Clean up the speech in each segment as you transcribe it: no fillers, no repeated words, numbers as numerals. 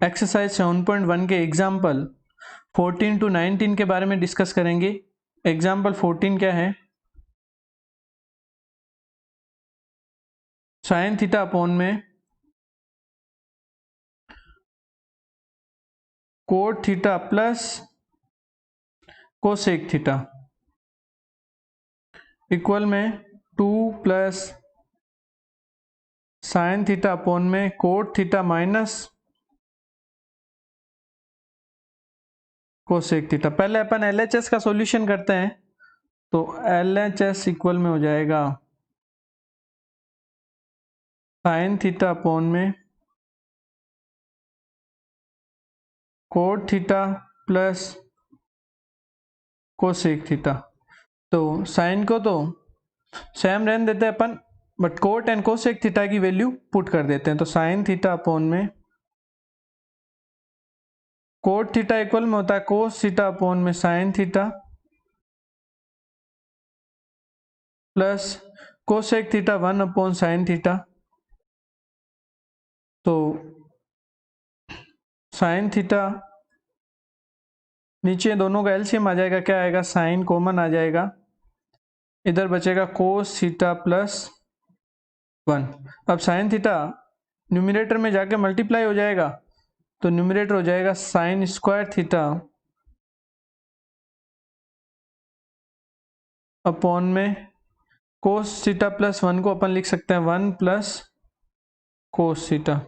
Exercise 7.1 के example 14 to 19 के बारे में डिस्कस करेंगे। एग्जाम्पल 14 क्या है? साइन थीटा अपॉन में cot theta plus cosec theta equal में 2 प्लस साइन थीटा अपॉन में cot theta minus cosec theta. पहले अपन LHS का सॉल्यूशन करते हैं, तो LHS इक्वल में हो जाएगा साइन थीटा अपॉन में cot theta plus cosec theta. तो साइन को तो सेम रहने देते हैं अपन, but cot and cosec theta की वैल्यू पुट कर देते हैं। तो साइन थीटा अपॉन में कोट थीटा इक्वल में होता है कोस थीटा अपॉन में sine theta plus cosec theta 1 upon sine theta. तो साइन थीटा नीचे दोनों का एलसीएम आ जाएगा, क्या आएगा? साइन कॉमन आ जाएगा, इधर बचेगा कोस थीटा प्लस 1। अब साइन थीटा न्यूमरेटर में जाके मल्टीप्लाई हो जाएगा, तो न्यूमरेटर हो जाएगा साइन स्क्वायर थीटा अपॉन में कोस थीटा प्लस 1 को अपन लिख सकते हैं 1 प्लस कोस थीटा।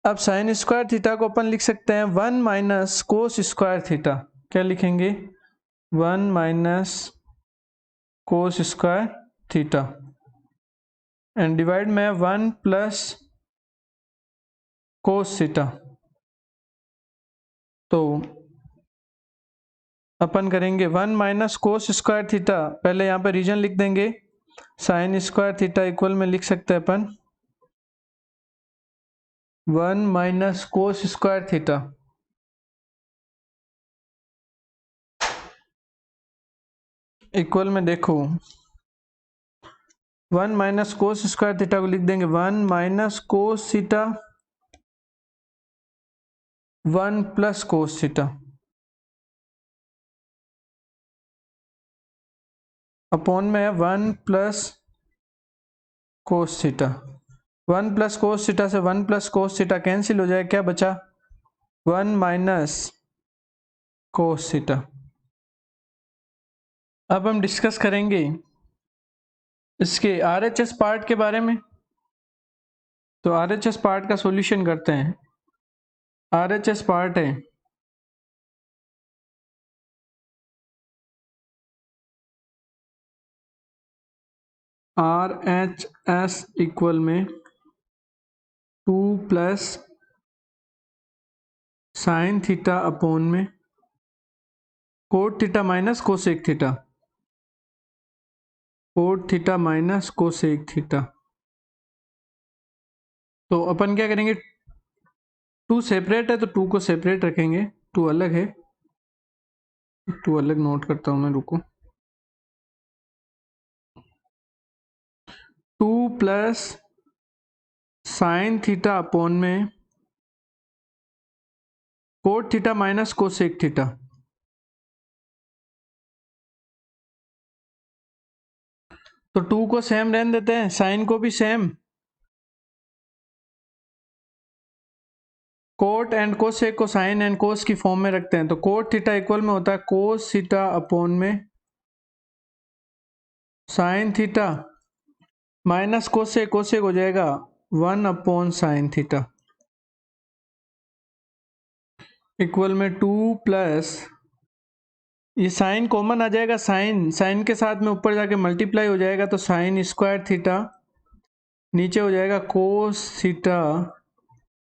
अब साइन स्क्वायर थीटा को अपन लिख सकते हैं 1 माइनस कोस स्क्वायर थीटा। क्या लिखेंगे? 1 minus cos square theta and divide में 1 प्लस कोस थीटा। तो अपन करेंगे 1 माइनस कोस स्क्वायर थीटा, पहले यहाँ पे रीजन लिख देंगे। साइन स्क्वायर थीटा इक्वल में लिख सकते हैं अपन 1 minus cos square theta equal में देखो 1 माइनस कोस स्क्वायर थीटा को लिख देंगे 1 minus cos theta 1 plus cos theta upon में 1 plus cos theta. 1 plus cos theta से 1 प्लस कोस थीटा कैंसिल हो जाए, क्या बचा? 1 माइनस कोस थीटा। अब हम डिस्कस करेंगे इसके RHS पार्ट के बारे में। तो RHS पार्ट का सॉल्यूशन करते हैं। RHS पार्ट है RHS इक्वल में 2 प्लस साइन थीटा अपॉन में cot theta minus cosec theta, cot theta minus cosec theta. तो अपन क्या करेंगे? 2 सेपरेट है तो 2 को सेपरेट रखेंगे, 2 अलग है, 2 अलग नोट करता हूं मैं, रुको। 2 प्लस साइन थीटा अपॉन में cot theta minus cosec theta. तो 2 को सेम रहने देते हैं, साइन को भी सेम। कोट एंड कोसेक को साइन एंड कोस की फॉर्म में रखते हैं। तो कोट थीटा इक्वल में होता है कोस थीटा अपॉन में sine theta minus cosec, cosec हो जाएगा 1 अपॉन साइन थीटा इक्वल में 2 प्लस, ये साइन कॉमन आ जाएगा, साइन साइन के साथ में ऊपर जाके मल्टीप्लाई हो जाएगा, तो साइन स्क्वायर थीटा नीचे हो जाएगा कोस थीटा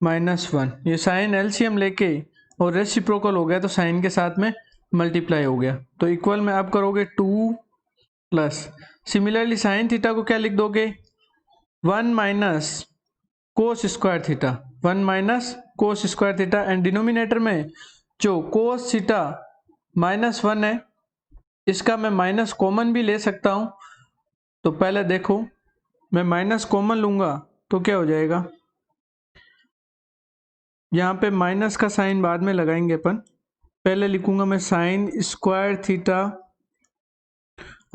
माइनस 1। ये साइन एलसीएम लेके और रेसिप्रोकल हो गया, तो साइन के साथ में मल्टीप्लाई हो गया। तो इक्वल में आप करोगे 2 प्लस, सिमिलरली साइन थीटा को क्या लिख दोगे? 1 minus cos square theta, 1 minus cos square theta and denominator में जो कोस थीटा माइनस 1 है, इसका मैं माइनस कॉमन भी ले सकता हूं। तो पहले देखो, मैं माइनस कॉमन लूंगा तो क्या हो जाएगा? यहाँ पे माइनस का साइन बाद में लगाएंगे अपन, पहले लिखूंगा मैं साइन स्क्वायर थीटा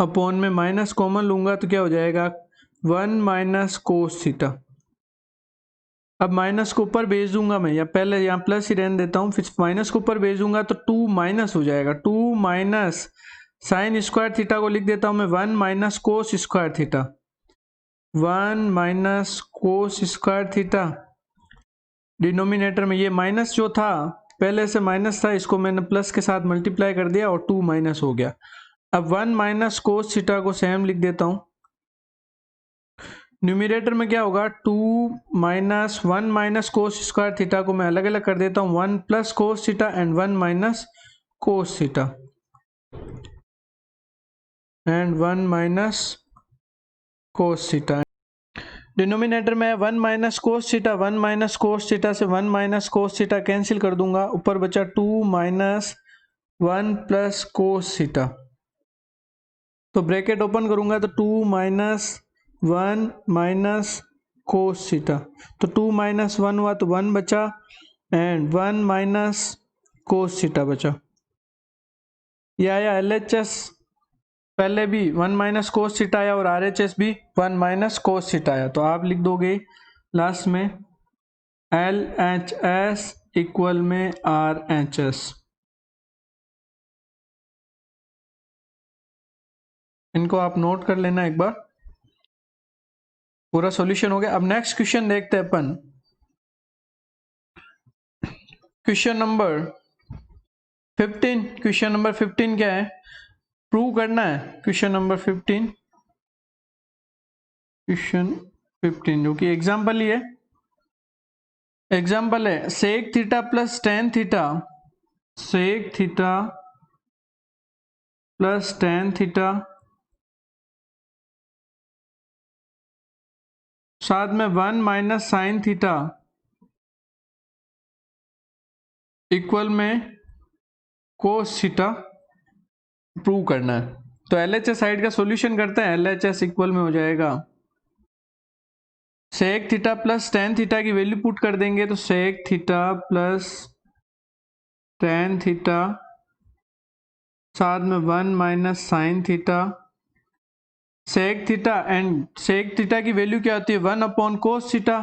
अपॉन में माइनस कॉमन लूंगा तो क्या हो जाएगा 1 माइनस कोस थीटा। अब माइनस को ऊपर भेज दूंगा मैं, या पहले यहाँ प्लस ही रहने देता हूँ, फिर माइनस को ऊपर भेज दूंगा तो 2 माइनस हो जाएगा, 2 माइनस साइन स्क्वायर थीटा को लिख देता हूँ मैं 1 minus cos square theta, 1 minus cos square theta. Denominator में ये माइनस जो था पहले से माइनस था, इसको मैंने प्लस के साथ मल्टीप्लाई कर दिया और 2 माइनस हो गया। अब 1 माइनस कोस थीटा को सेम लिख देता हूँ। न्यूमिनेटर में क्या होगा 2 minus 1 minus cos square theta को मैं अलग अलग कर देता हूँ, 1 plus cos theta and 1 minus cos theta and 1 minus cos theta. Denominator में 1 minus cos theta, 1 minus cos theta से 1 माइनस कोस थीटा कैंसिल कर दूंगा, ऊपर बचा 2 माइनस 1 प्लस कोस थीटा। तो ब्रैकेट ओपन करूंगा तो 2 माइनस 1 माइनस कोस थीटा, तो 2 माइनस 1 हुआ तो 1 बचा एंड 1 माइनस कोस थीटा बचा। ये आया LHS, पहले भी 1 माइनस कोस थीटा आया और RHS भी 1 माइनस कोस थीटा आया, तो आप लिख दोगे लास्ट में LHS इक्वल में RHS। इनको आप नोट कर लेना एक बार, पूरा सॉल्यूशन हो गया। अब नेक्स्ट क्वेश्चन देखते हैं अपन, क्वेश्चन नंबर 15। क्वेश्चन नंबर 15 क्या है, प्रूव करना है। क्वेश्चन नंबर 15, क्वेश्चन 15 जो कि एग्जाम्पल ही है, एग्जाम्पल है sec theta plus tan theta, sec theta plus tan theta साथ में 1 माइनस साइन थीटा इक्वल में कोस थीटा प्रूव करना है। तो LHS साइड का सॉल्यूशन करते हैं। LHS इक्वल में हो जाएगा sec theta plus tan theta की वैल्यू पुट कर देंगे, तो sec theta plus tan theta साथ में 1 minus sine theta, sec theta and sec theta की वैल्यू क्या होती है 1 upon cos theta,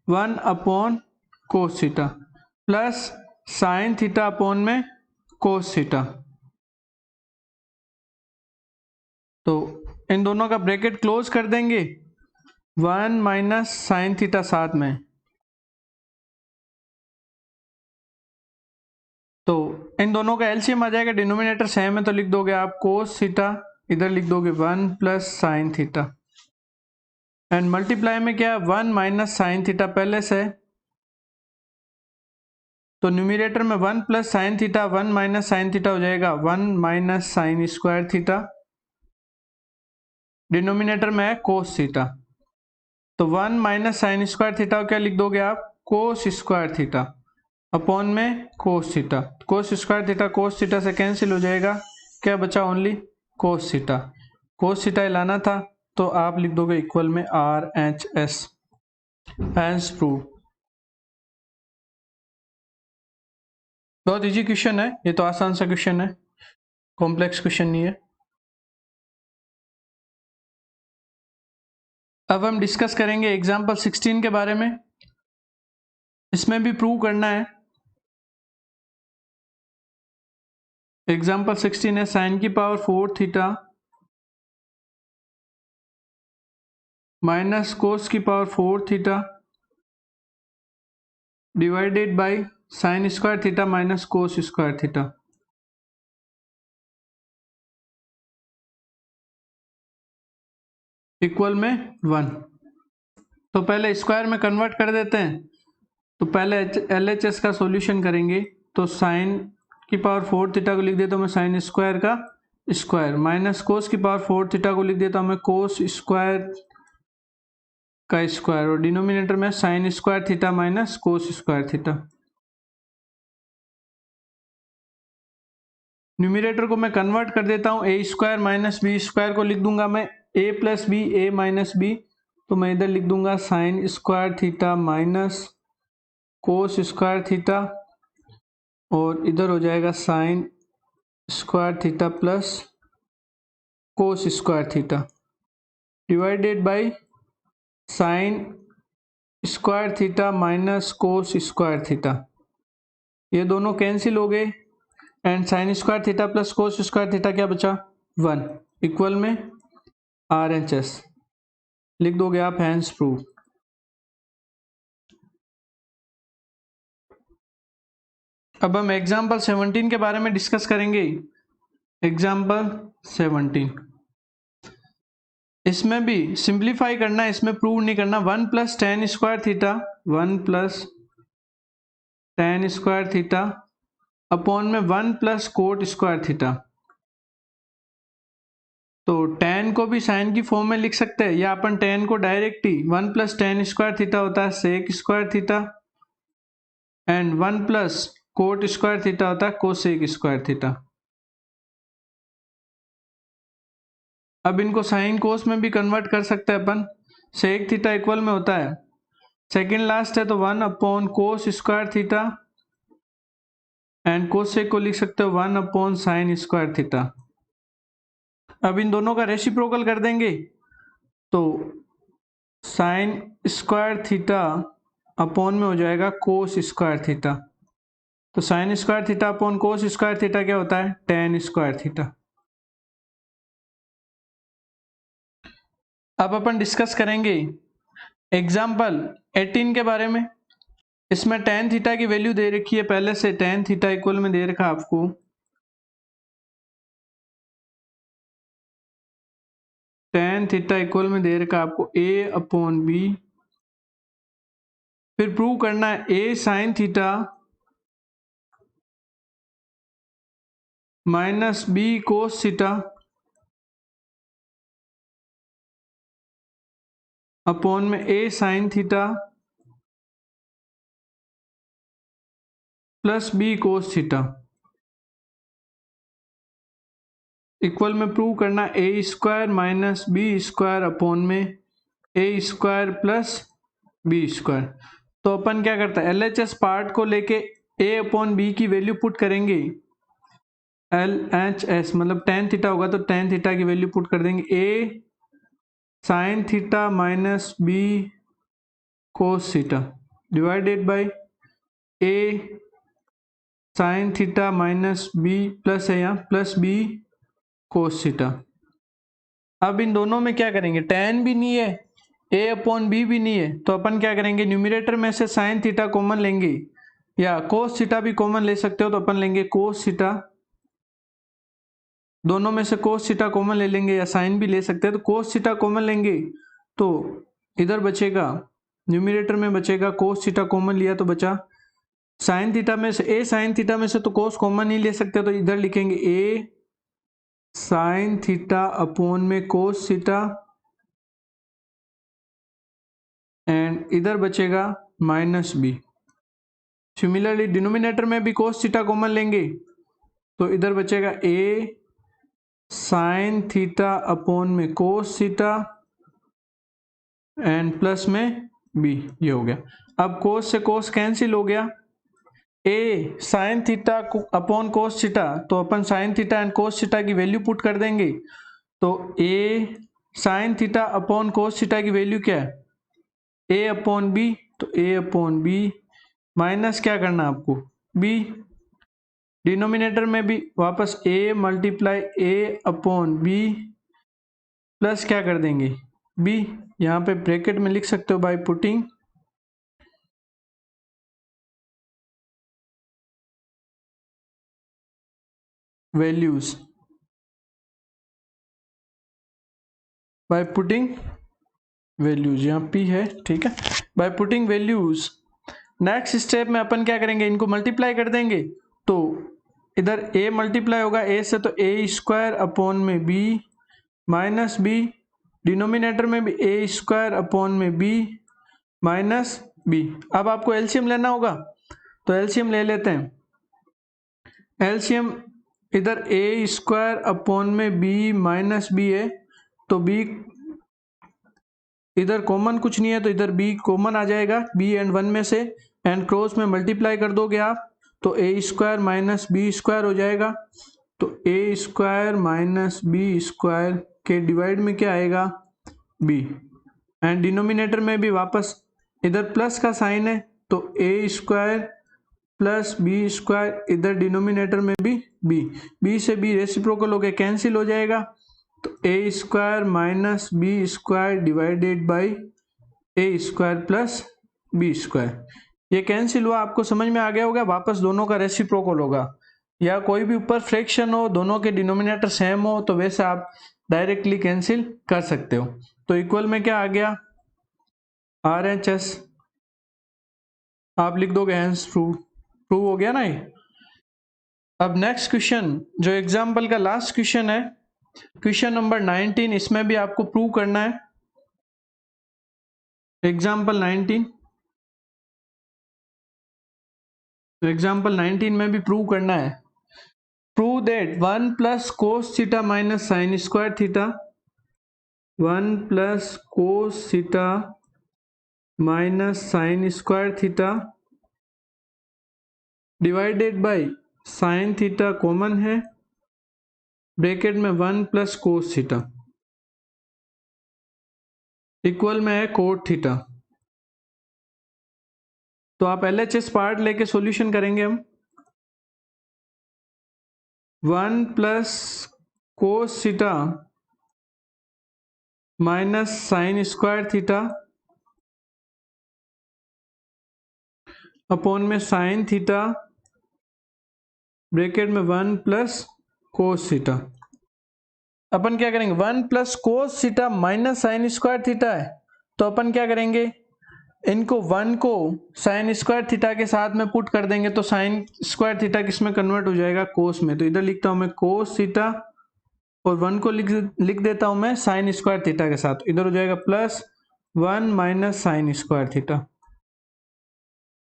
1 upon cos theta plus sine theta upon में कोस थीटा। तो इन दोनों का ब्रैकेट क्लोज कर देंगे, 1 माइनस साइन थीटा साथ में, तो इन दोनों का एलसीएम आ जाएगा, डिनोमिनेटर सेम है तो लिख दोगे आप कोस थीटा, इधर लिख दोगे 1 plus sine theta and multiply में क्या 1 माइनस साइन थीटा पहले से, तो न्यूमिनेटर में 1 plus sine theta 1 minus sine theta हो जाएगा 1 minus sine square theta, denominator में है कोस थीटा, तो 1 माइनस साइन स्क्वायर थीटा क्या लिख दोगे आप कोस स्क्वायर थीटा अपॉन में कोस थीटा, कोस स्क्वायर थीटा कोस थीटा से कैंसिल हो जाएगा, क्या बचा only cos theta, cos theta लाना था तो आप लिख दोगे इक्वल में RHS एज प्रूव। बहुत इजी क्वेश्चन है ये, तो आसान सा क्वेश्चन है, कॉम्प्लेक्स क्वेश्चन नहीं है। अब हम डिस्कस करेंगे एग्जाम्पल 16 के बारे में, इसमें भी प्रूव करना है। एग्जाम्पल 16 है साइन की पावर 4 थीटा माइनस कोस की power 4 theta divided by sign square theta minus cos square theta. Equal में 1, तो पहले स्क्वायर में कन्वर्ट कर देते हैं, तो पहले LHS का सॉल्यूशन करेंगे, तो साइन की पावर 4 थीटा को लिख देता हूँ मैं साइन स्क्वायर का स्क्वायर माइनस कोस की पावर 4 थीटा को लिख देता हूँ मैं कोस स्क्वायर का स्क्वायर और डिनोमिनेटर में sign square theta minus cos square theta. Numerator को मैं कन्वर्ट कर देता हूँ, ए स्क्वायर माइनस बी स्क्वायर को लिख दूंगा मैं ए प्लस बी ए माइनस बी, तो मैं इधर लिख दूंगा sign square theta minus cos square theta और इधर हो जाएगा sign square theta plus cos square theta divided by sign square theta minus cos square theta. ये दोनों कैंसिल हो गए and sign square theta plus cos square theta क्या बचा 1 इक्वल में RHS लिख दोगे आप हैंस प्रूव। अब हम एग्जाम्पल 17 के बारे में डिस्कस करेंगे। एग्जाम्पल 17 इसमें भी सिंप्लीफाई करना है, इसमें प्रूव नहीं करना। 1 plus tan square theta 1 plus tan square theta upon में 1 प्लस कोट स्क्वायर थीटा। तो tan को भी साइन की फॉर्म में लिख सकते हैं या अपन tan को डायरेक्ट ही 1 प्लस टेन स्क्वायर थीटा होता है sec square theta and 1 plus cot square theta होता है कोसेक स्क्वायर थीटा। अब इनको साइन कोस में भी कन्वर्ट कर सकते हैं अपन। सेक थीटा इक्वल में होता है सेकेंड लास्ट है तो 1 upon cos square theta and cosec को लिख सकते हो 1 अपॉन साइन स्क्वायर थीटा। अब इन दोनों का रेसिप्रोकल कर देंगे तो साइन स्क्वायर थीटा अपॉन में हो जाएगा कोस स्क्वायर थीटा। तो साइन स्क्वायर थीटा अपॉन कोस स्क्वायर थीटा क्या होता है टेन स्क्वायर थीटा। अब अपन डिस्कस करेंगे एग्जाम्पल 18 के बारे में। इसमें टेन थीटा की वैल्यू दे रखी है पहले से, टेन थीटा इक्वल में दे रखा आपको टेन थीटा इक्वल में दे रखा आपको a अपॉन बी। फिर प्रूव करना है a sine theta minus B cos theta upon में a sine theta plus B cos theta equal में प्रूव करना A square minus B square upon में A square plus B square. तो अपन क्या करता है LHS पार्ट को लेके a अपॉन बी की वैल्यू पुट करेंगे। LHS मतलब टेन थीटा होगा तो टेन थीटा की वैल्यू पुट कर देंगे a sine theta minus B cos theta divided by a sine theta minus B plus है यहाँ प्लस बी कोस थीटा। अब इन दोनों में क्या करेंगे tan भी नहीं है a अपॉन बी भी नहीं है तो अपन क्या करेंगे न्यूमरेटर में से साइन थीटा कॉमन लेंगे या कोस थीटा भी कॉमन ले सकते हो तो अपन लेंगे कोस थीटा। दोनों में से कोस थीटा कॉमन ले लेंगे या साइन भी ले सकते हैं तो कोस थीटा कॉमन लेंगे तो इधर बचेगा न्यूमरेटर में बचेगा कोस थीटा कॉमन लिया तो बचा साइन थीटा में से a साइन थीटा में से तो कोस कॉमन नहीं ले सकते तो इधर लिखेंगे a साइन थीटा अपॉन में कोस थीटा एंड इधर बचेगा माइनस बी। सिमिलरली डिनोमिनेटर में भी कोस थीटा कॉमन लेंगे तो इधर बचेगा a साइन थीटा अपॉन में कोस थीटा एंड प्लस में b। ये हो गया। अब कोस से कोस कैंसिल हो गया a sine theta upon cos theta तो अपन sine theta and cos theta की वैल्यू पुट कर देंगे तो a sine theta upon cos theta की वैल्यू क्या है a अपॉन बी तो a अपॉन बी माइनस क्या करना आपको b। डिनोमिनेटर में भी वापस a multiply a upon B plus क्या कर देंगे b। यहाँ पे ब्रैकेट में लिख सकते हो by putting values by putting values यहाँ p है ठीक है by putting values. Next step में अपन क्या करेंगे इनको मल्टीप्लाई कर देंगे तो इधर a मल्टीप्लाई होगा a से तो a स्क्वायर अपॉन में b माइनस b डिनोमिनेटर में भी a स्क्वायर अपॉन में b माइनस b। अब आपको एलसीएम लेना होगा तो एलसीएम ले लेते हैं। एलसीएम इधर a स्क्वायर अपॉन में b माइनस b है तो b इधर कॉमन कुछ नहीं है तो इधर b कॉमन आ जाएगा b एंड 1 में से एंड क्रॉस में मल्टीप्लाई कर दोगे आप तो A square minus B square हो जाएगा। तो A square minus B square के डिवाइड में क्या आएगा, बी। एंड डिनोमिनेटर में भी वापस इधर प्लस का साइन है तो A square plus B square, इधर डिनोमिनेटर में भी बी से बी रेसिप्रोकल हो गया, कैंसिल हो जाएगा। तो A square minus B square divided by A square plus B square, ये कैंसिल हुआ, आपको समझ में आ गया होगा। वापस दोनों का रेसिप्रोकल होगा, या कोई भी ऊपर फ्रैक्शन हो, दोनों के डिनोमिनेटर सेम हो तो वैसे आप डायरेक्टली कैंसिल कर सकते हो। तो इक्वल में क्या आ गया, RHS, आप लिख दोगे हैंस प्रूव हो गया ना ये। अब नेक्स्ट क्वेश्चन जो एग्जाम्पल का लास्ट क्वेश्चन है, क्वेश्चन नंबर 19, इसमें भी आपको प्रूव करना है। एग्जाम्पल 19 में भी प्रूव करना है। Prove that 1 plus cos theta minus sine square theta, 1 plus cos theta minus sine square theta divided by sine theta common है, ब्रैकेट में 1 प्लस कोस थीटा इक्वल में है कोट थीटा। तो आप LHS पार्ट लेके solution करेंगे हम। 1 plus cos theta minus sine square theta upon में साइन थीटा ब्रैकेट में 1 प्लस कोस थीटा। अपन क्या करेंगे, 1 plus cos theta minus sine square theta है तो अपन क्या करेंगे, इनको 1 को साइन स्क्वायर थीटा के साथ में पुट कर देंगे तो साइन स्क्वायर थीटा किस में कन्वर्ट हो जाएगा, कोस में। तो इधर लिखता हूं मैं कोस थीटा और 1 को लिख देता हूं मैं साइन स्क्वायर थीटा के साथ, इधर हो जाएगा plus 1 minus sine square theta,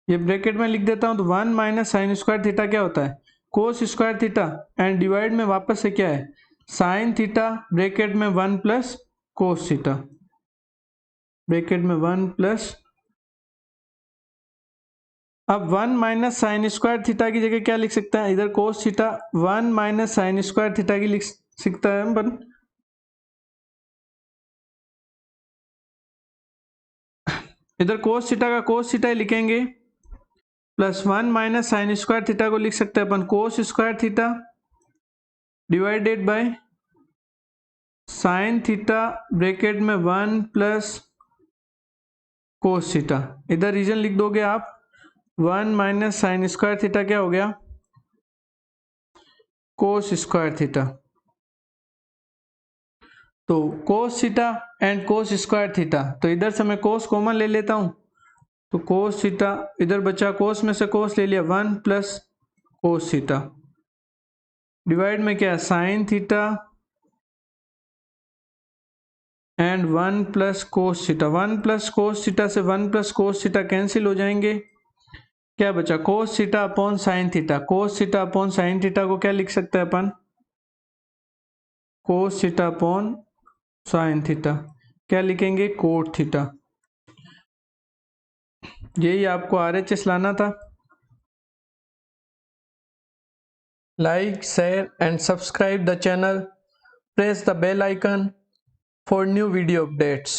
ये ब्रैकेट में लिख देता हूं। तो 1 माइनस साइन स्क्वायर थीटा क्या होता है, कोस स्क्वायर थीटा, एंड डिवाइड में वापस से क्या है, साइन थीटा ब्रैकेट में 1 प्लस कोस थीटा ब्रैकेट में 1 प्लस, अब 1 माइनस साइन स्क्वायर थीटा की जगह क्या लिख सकता है, इधर कोस theta 1 minus sine square theta की लिख सकता है अपन, इधर कोस थीटा का कोस थीटा ही लिखेंगे, plus 1 minus sine square theta को लिख सकते हैं अपन cos square theta divided by sine theta bracket में 1 प्लस कोस थीटा, इधर रीजन लिख दोगे आप, 1 माइनस साइन स्क्वायर थीटा क्या हो गया, कोस स्क्वायर थीटा। तो cos theta and cos square theta, तो इधर से मैं कोस कॉमन ले लेता हूं तो कोस थीटा, इधर बचा कोस में से कोस ले लिया, 1 प्लस कोस थीटा डिवाइड में क्या sign theta and 1 plus cos theta, 1 plus cos theta से 1 प्लस कोस थीटा कैंसिल हो जाएंगे, क्या बचा cos theta upon sine theta, cos theta upon sine theta को क्या लिख सकते हैं अपन, cos theta upon sine theta, क्या लिखेंगे कोट थीटा। यही आपको RHS लाना था। Like, share and subscribe the channel. Press the bell icon for new video updates.